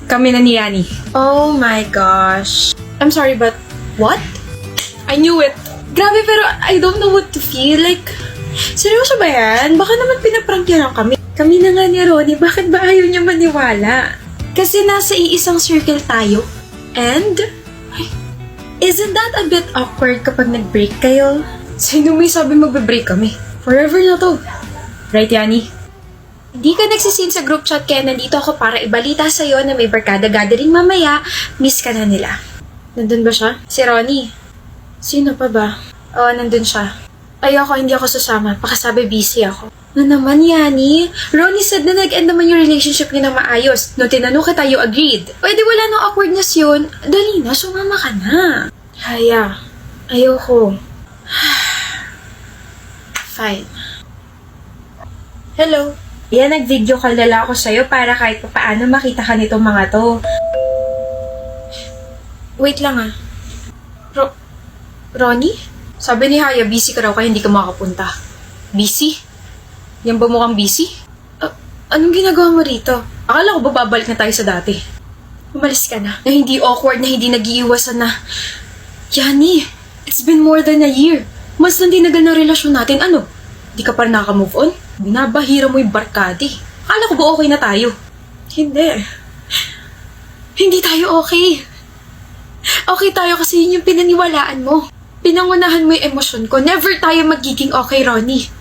Kami na ni Yani. Oh my gosh. I'm sorry, but what? I knew it. Grabe, pero I don't know what to feel. Like, seryoso ba yan? Baka naman pinaprank niya lang kami. Kami na nga ni Ronnie, bakit ba ayaw niya maniwala? Kasi nasa iisang circle tayo. And, isn't that a bit awkward kapag nag-break kayo? Sino may sabi magbe-break kami? Forever na to. Right, Yani? Hindi ka nagsisin sa group chat kaya nandito ako para ibalita sa'yo na may barkada gathering mamaya. Miss ka na nila. Nandun ba siya? Si Ronnie. Sino pa ba? Oo, nandun siya. Ayoko, hindi ako sasama. Pakasabi busy ako. Na naman, Yani? Ronnie said na nag-end naman yung relationship niyo na maayos. No, tinanong kita, you agreed. Pwede wala nang awkwardness yun. Dali na, sumama ka na. Haya. Ayoko. Fine. Hello. Yan, nag-video call na lang ako sa'yo para kahit paano makita ka nitong mga to. Wait lang ah. Ronnie? Sabi ni Haya, busy ka raw kaya hindi ka makapunta. Busy? Yan ba mukhang busy? Anong ginagawa mo rito? Akala ko ba babalik na tayo sa dati? Umalis ka na. Na hindi awkward, na hindi nag-iiwasan na... Yani, it's been more than a year. Mas nandinagal na relasyon natin. Ano? Di ka pa rin naka-move on? Binabahira mo yung barkadi. Akala ko ba okay na tayo? Hindi. Hindi tayo okay. Okay tayo kasi yun yung pinaniwalaan mo. Pinangunahan mo yung emosyon ko. Never tayo magiging okay, Ronnie.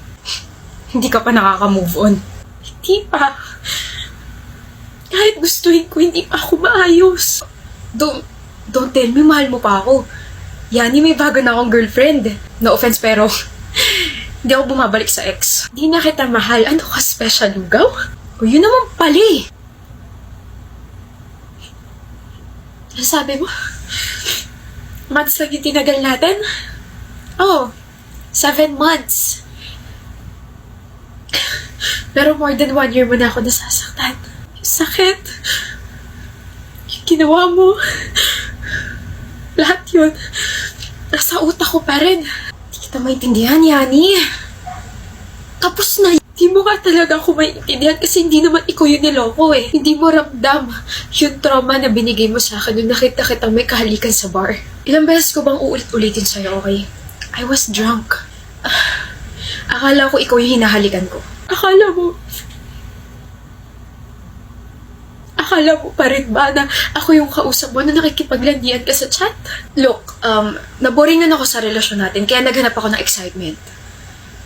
Hindi ka pa nakaka-move on. Hindi pa. Kahit gustuhin ko, hindi pa ako maayos. Don't tell me, mahal mo pa ako. Yani, may bago na akong girlfriend. No offense, pero hindi ako bumabalik sa ex. Di na kita mahal. Ano ka, special lugaw? O yun naman pala eh. Ano sabi mo? Months lang yung tinagal natin? Oh, 7 months. Pero more than 1 year mo na ako nasasaktan. Yung sakit. Yung ginawa mo. Lahat yun. Nasa utak ko pa rin. Hindi kita maintindihan, Yani. Tapos na. Hindi mo nga talaga ako maintindihan kasi hindi naman ikaw yung niloko eh. Hindi mo ramdam yung trauma na binigay mo sa akin nung nakita kita may kahalikan sa bar. Ilang beses ko bang uulit-ulitin sa'yo, okay? I was drunk. Akala ko ikaw yung hinahalikan ko. Akala mo pa rin ba na ako yung kausap mo na nakikipaglandian ka sa chat? Look, naboringan ako sa relasyon natin kaya naghanap ako ng excitement.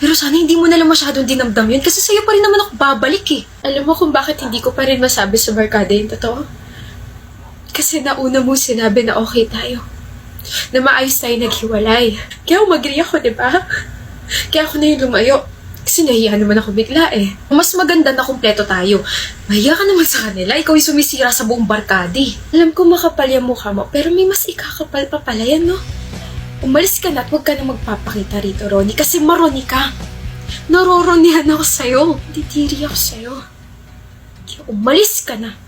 Pero sana hindi mo nalang masyadong dinamdam yun kasi sa'yo pa rin naman ako babalik eh. Alam mo kung bakit hindi ko pa rin masabi sa barkada yung totoo? Kasi nauna mo sinabi na okay tayo. Na maayos tayo naghiwalay. Kaya umagri ako, diba? Kaya ako na yung lumayo. Kasi nahiya naman ako bigla eh. Mas maganda na kumpleto tayo. Mahiya ka naman sa kanila. Ikaw yung sumisira sa buong barkadi. Alam ko makapal yung mukha mo, pero may mas ikakapal pa pala yan, no? Umalis ka na at huwag ka na magpapakita rito, Ronnie, kasi maroni ka. Naroronihan ako sa'yo. Titiri ako sa'yo. Kaya umalis ka na.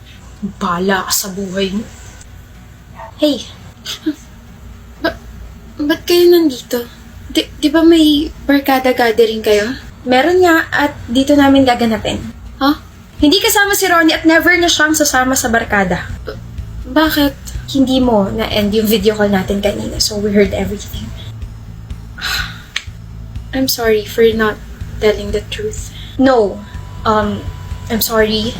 Bala ka sa buhay mo. Hey, ba't kayo nandito? Di ba may barkada gathering kayo? Meron nga at dito namin gaganapin. Huh? Hindi kasama si Ronnie at never na siyang sasama sa barkada. Bakit? Hindi mo na-end yung video call natin kanina, so we heard everything. I'm sorry for not telling the truth. No, I'm sorry.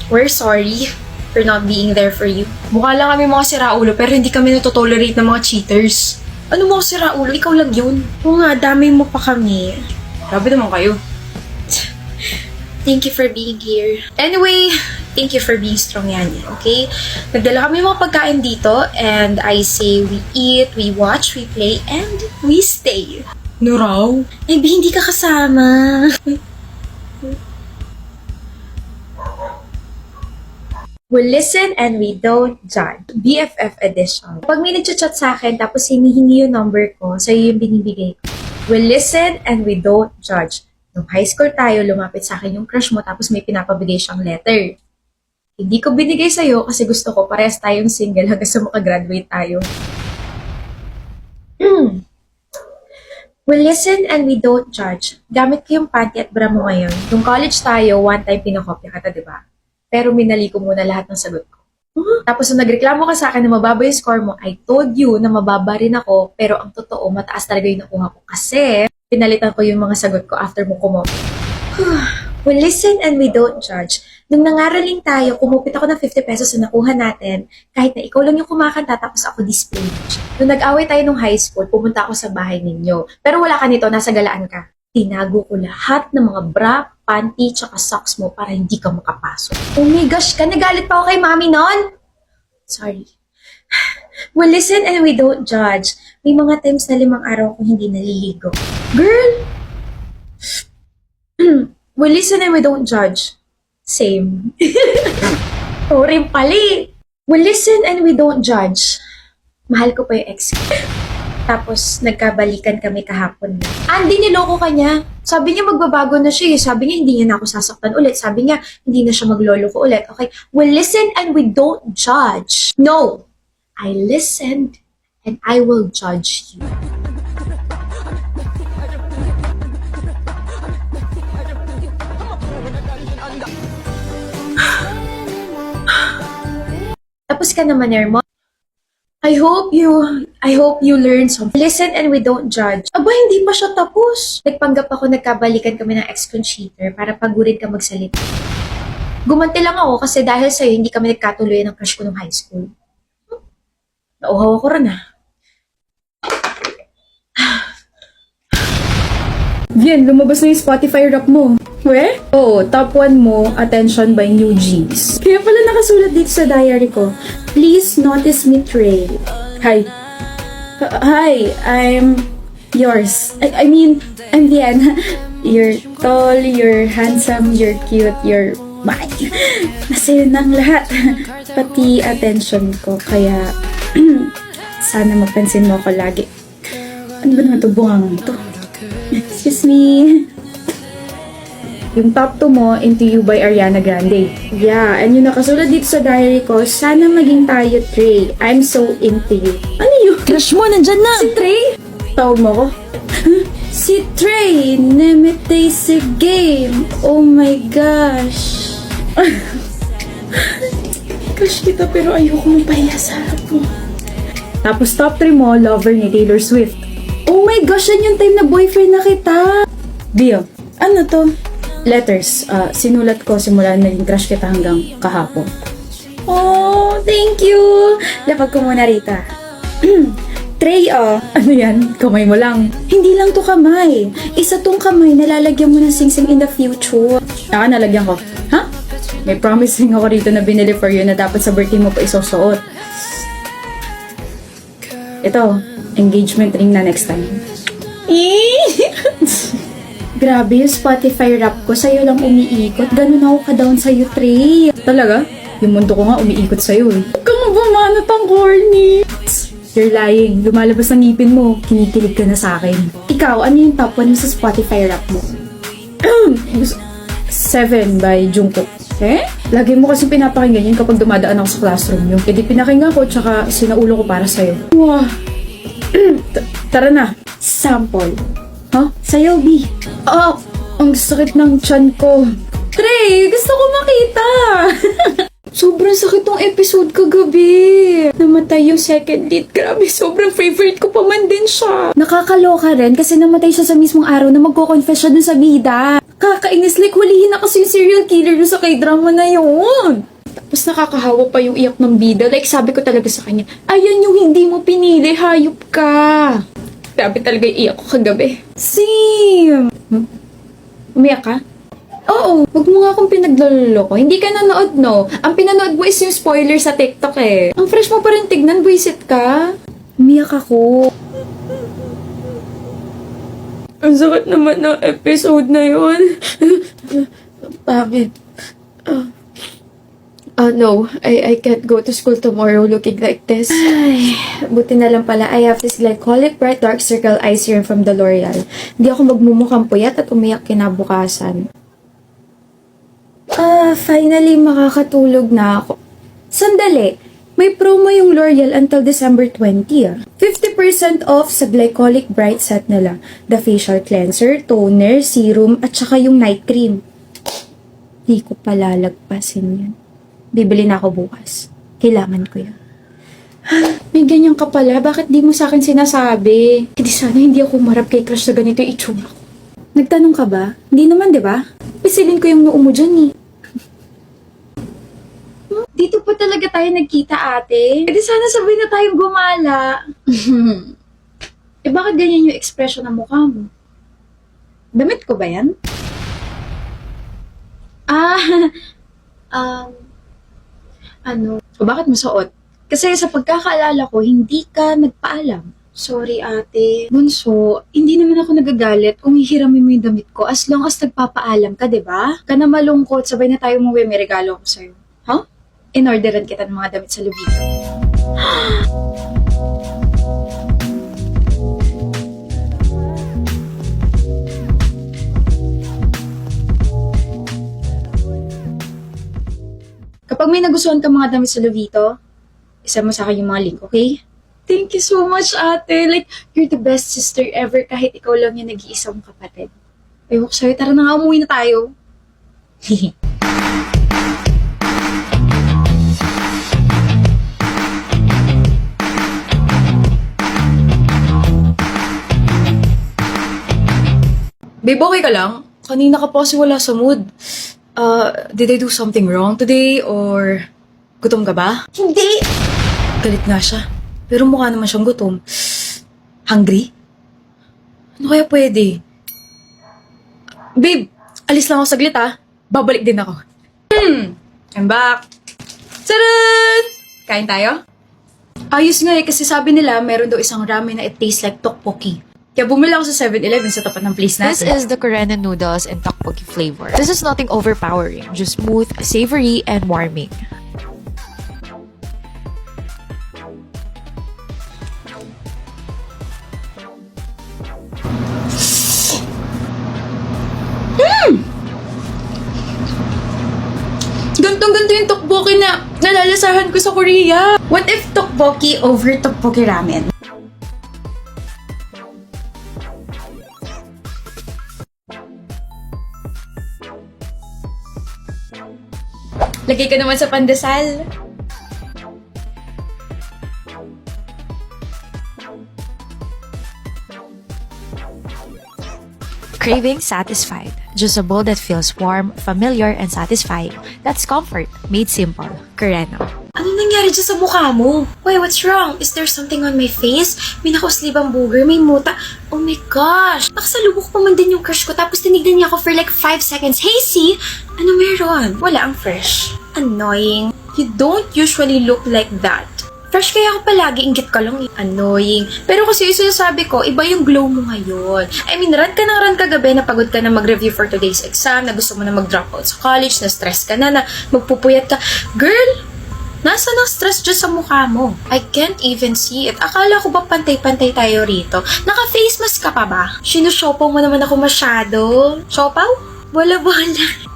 We're sorry for not being there for you. Mukha lang kami mga siraulo pero hindi kami natotolerate ng mga cheaters. Ano mo siraulo? Ikaw lang yun. Oo nga, dami mo pa kami. Grabe naman kayo. Thank you for being here. Anyway, thank you for being strong, Yani, okay? Nagdala kami ng mga pagkain dito and I say we eat, we watch, we play, and we stay. No raw? Eh, hindi ka kasama. We listen and we don't judge. BFF edition. Pag may nag-chat sa akin tapos hinihingi yung number ko, sa'yo yung binibigay ko. We listen and we don't judge. Nung high school tayo, lumapit sa akin yung crush mo tapos may pinapabigay siyang letter. Hindi ko binigay sa'yo kasi gusto ko parehas tayong single hanggang sa makagraduate tayo. We listen and we don't judge. Gamit ko yung panty at bra mo ngayon. Nung college tayo, one time pinakopya kita, di ba? Pero minali ko muna lahat ng sagot ko. Tapos nung nagreklamo ka sa akin na mababa yung score mo, I told you na mababa rin ako, pero ang totoo, mataas talaga yung nakuha ko. Kasi, pinalitan ko yung mga sagot ko after mo kumopi. We listen and we don't judge. Nung nangaraling tayo, kumupit ako ng 50 pesos na nakuha natin, kahit na ikaw lang yung kumakanta tapos ako display. Nung nag-away tayo nung high school, pumunta ako sa bahay ninyo. Pero wala ka nito, nasa galaan ka. Tinago ko lahat ng mga bra, panty, tsaka socks mo para hindi ka makapasok. Oh my gosh, ka nagalit pa ako kay mami nun? Sorry. We listen and we don't judge. May mga times na 5 araw ko hindi naliligo. Girl! We listen and we don't judge. Same. Sorry pali. We listen and we don't judge. Mahal ko pa yung ex ko. Tapos, nagkabalikan kami kahapon na. Andy, niloko ka niya. Sabi niya magbabago na siya. Sabi niya hindi niya na ako sasaktan ulit. Sabi niya hindi na siya maglolo ko ulit. Okay, we listen and we don't judge. No, I listened and I will judge you. Tapos ka naman, Ermo. I hope you learn something. Listen and we don't judge. Aba, hindi pa siya tapos. Nagpanggap ako nagkabalikan kami ng ex-con cheater para pagurin ka magsalita. Gumanti lang ako kasi dahil sa'yo hindi kami nagkatuloy ng crush ko nung high school. Nauhaw ako rin Bien, lumabas na yung Spotify rap mo. Where? Oo, top 1 mo, Attention by New Jeans. Kaya pala nakasulat dito sa diary ko, Please notice me, Trey. Hi. Hi, I'm yours. I mean, I'm Bien. You're tall, you're handsome, you're cute, you're mine. Nasa'yo ng lahat. Pati attention ko, kaya sana mapansin mo ako lagi. Ano ba naman ito? Bungang ito. Excuse me. Yung top 2 mo, Into You by Ariana Grande. Yeah, and yung nakasulat dito sa diary ko, sana maging tayo, Trey. I'm so into you. Ano yun? Crush mo, nandyan na! Si Trey? Tawag mo ko? Si Trey, nemete si game. Oh my gosh. Crush kita pero ayoko mong pahiya sa harap mo. Tapos top 3 mo, Lover ni Taylor Swift. Oh my gosh, yan yung time na boyfriend na kita. Bio, ano to? Letters. Sinulat ko simula naging crush kita hanggang kahapon. Oh, thank you. Lapag ko muna rita. Trey, ano yan? Kamay mo lang. Hindi lang to kamay. Isa tong kamay na lalagyan mo ng sing-sing in the future. Nalagyan ko. Ha? May promising ako rito na binili for you na dapat sa birthday mo pa isusuot. Ito, engagement ring na next time. Grabe yung Spotify rap ko. Sa'yo lang umiikot. Ganun ako ka-down sa'yo, Trey. Talaga? Yung mundo ko nga umiikot sa'yo eh. Huwag kang mabumanat ang corny. You're lying. Lumalabas ang ngipin mo. Kinikilig ka na sa akin. Ikaw, ano yung top 1 mo sa Spotify rap mo? 7 by Jungkook. Eh? Lagi mo kasi pinapakinggan yun kapag dumadaan ako sa classroom yung. E di pinakinggan ko tsaka sinaulo ko para sa'yo. Wow. Tara na. Sample. Huh? Sayo, B. Ang sakit ng tiyan ko. Trey, gusto ko makita. Sobrang sakit tong episode kagabi. Namatay yung second date. Grabe, sobrang favorite ko pa man din siya. Nakakaloka rin kasi namatay siya sa mismong araw na magko-confess siya dun sa bida. Kakainis, like hulihin na kasi yung serial killer dun sa k-drama na yun. Tapos nakakahawa pa yung iyak ng bida. Like sabi ko talaga sa kanya, ayan yung hindi mo pinili, hayop ka. Grabe talaga yung iyak ko kagabi. Same! Umiyak ka? Oo, wag mo nga akong pinagloloko. Hindi ka nanood, no? Ang pinanood mo is yung spoiler sa TikTok eh. Ang fresh mo pa rin tignan, buisit ka. Umiyak ako. Ang sakit naman ng episode na yun. Bakit? No, I can't go to school tomorrow looking like this. Ay, buti na lang pala. I have this glycolic bright dark circle eye serum from the L'Oreal. Hindi ako magmumukhang puyat at umiyak kinabukasan. Finally makakatulog na ako. Sandali, may promo yung L'Oreal until December 20. 50% off sa glycolic bright set nila. The facial cleanser, toner, serum, at saka yung night cream. Hindi ko palalagpasin yan. Bibili na ako bukas. Kailangan ko yun. May ganyan ka pala. Bakit di mo sa akin sinasabi? Hindi sana hindi ako marap kay crush na ganito yung itsura ko. Nagtanong ka ba? Hindi naman, di ba? Pisilin ko yung noo mo dyan eh. Dito pa talaga tayo nagkita, ate. Pwede sana sabay na tayong gumala. Eh, bakit ganyan yung expression ng mukha mo? Damit ko ba yan? O bakit mo suot? Kasi sa pagkakaalala ko, hindi ka nagpaalam. Sorry, ate. Bunso, hindi naman ako nagagalit kung hihiramin mo yung damit ko as long as nagpapaalam ka, di ba? Ka na malungkot, sabay na tayo umuwi, may regalo ako sa'yo. Huh? In-orderan kita ng mga damit sa Lubito. Kapag may nagustuhan ka mga damit sa Luvito, isa mo sa akin yung mga link, okay? Thank you so much, ate. Like, you're the best sister ever kahit ikaw lang yung nag-iisang kapatid. Ayoko sa'yo. Tara na nga, umuwi na tayo. Babe, okay ka lang? Kanina ka pa kasi wala sa mood. Did I do something wrong today? Or gutom ka ba? Hindi! Galit nga siya. Pero mukha naman siyang gutom. Hungry? Ano kaya pwede? Babe, alis lang ako saglit ha. Babalik din ako. I'm back. Tcharan! Kain tayo? Ayos nga eh, kasi sabi nila meron daw isang ramen na it tastes like tteokbokki. Kaya bumili ako sa 7-Eleven sa tapat ng place This natin. is the Korean noodles and tteokbokki flavor. This is nothing overpowering, just smooth, savory, and warming. Gantong-ganto yung tteokbokki na nalalasahan ko sa Korea. What if tteokbokki over tteokbokki ramen? Lagay ka naman sa pandesal. Craving satisfied. Just a bowl that feels warm, familiar, and satisfying. That's comfort, made simple. Koreano. Ano nangyari dyan sa mukha mo? Wait, what's wrong? Is there something on my face? May nakaslibang booger, may muta. Oh my gosh! Nakasalubok pa man din yung crush ko tapos tinignan niya ako for like 5 seconds. Hey, see? Ano meron? Wala ang fresh. Annoying. You don't usually look like that. Fresh kaya ako palagi, inggit ka lang. Annoying. Pero kasi yung sinasabi ko, iba yung glow mo ngayon. I mean, run kagabi, napagod ka na mag-review for today's exam, na gusto mo na mag-drop out sa college, na stress ka na magpupuyat ka. Girl, nasa ng stress dyan sa mukha mo? I can't even see it. Akala ko ba pantay-pantay tayo rito? Naka-face mask ka pa ba? Sinusyopaw mo naman ako masyado. Siopaw? Wala-wala.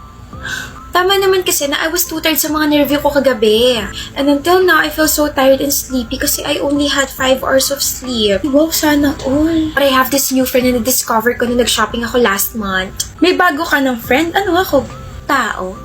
Tama naman kasi na I was tutored sa mga nireview ko kagabi. And until now, I feel so tired and sleepy kasi I only had 5 hours of sleep. Wow, sana all. But I have this new friend na na-discover ko na nag-shopping ako last month. May bago ka ng friend? Ano ako? Tao?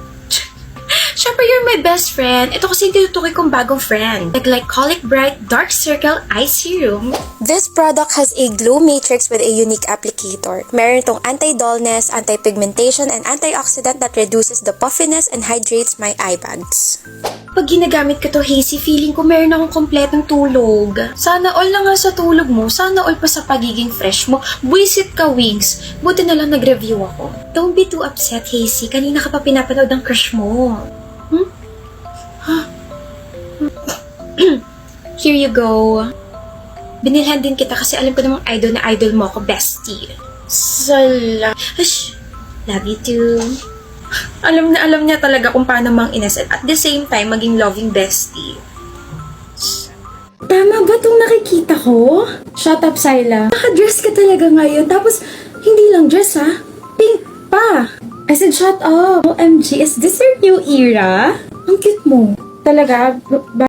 Siyempre, you're my best friend. Ito kasi yung tinutukoy kong bagong friend. Glycolic Bright Dark Circle Eye Serum. This product has a glow matrix with a unique applicator. Meron itong anti-dullness, anti-pigmentation, and antioxidant that reduces the puffiness and hydrates my eye bags. Pag ginagamit ko to, Hazy, feeling ko meron akong kompletong tulog. Sana all na nga sa tulog mo, sana all pa sa pagiging fresh mo. Buisit ka, Wings. Buti na lang nag-review ako. Don't be too upset, Hazy. Kanina ka pa pinapanood ng crush mo. Here you go. Binilhan din kita kasi alam ko namang idol mo ako, bestie. Love you too. Alam niya talaga kung paano mang ines at the same time maging loving bestie. Tama ba itong nakikita ko? Shut up, Syla. Naka-dress ka talaga ngayon. Tapos, hindi lang dress ha. Pink pa. I said, shut up. OMG, is this your new era? Ang cute mo. Talaga?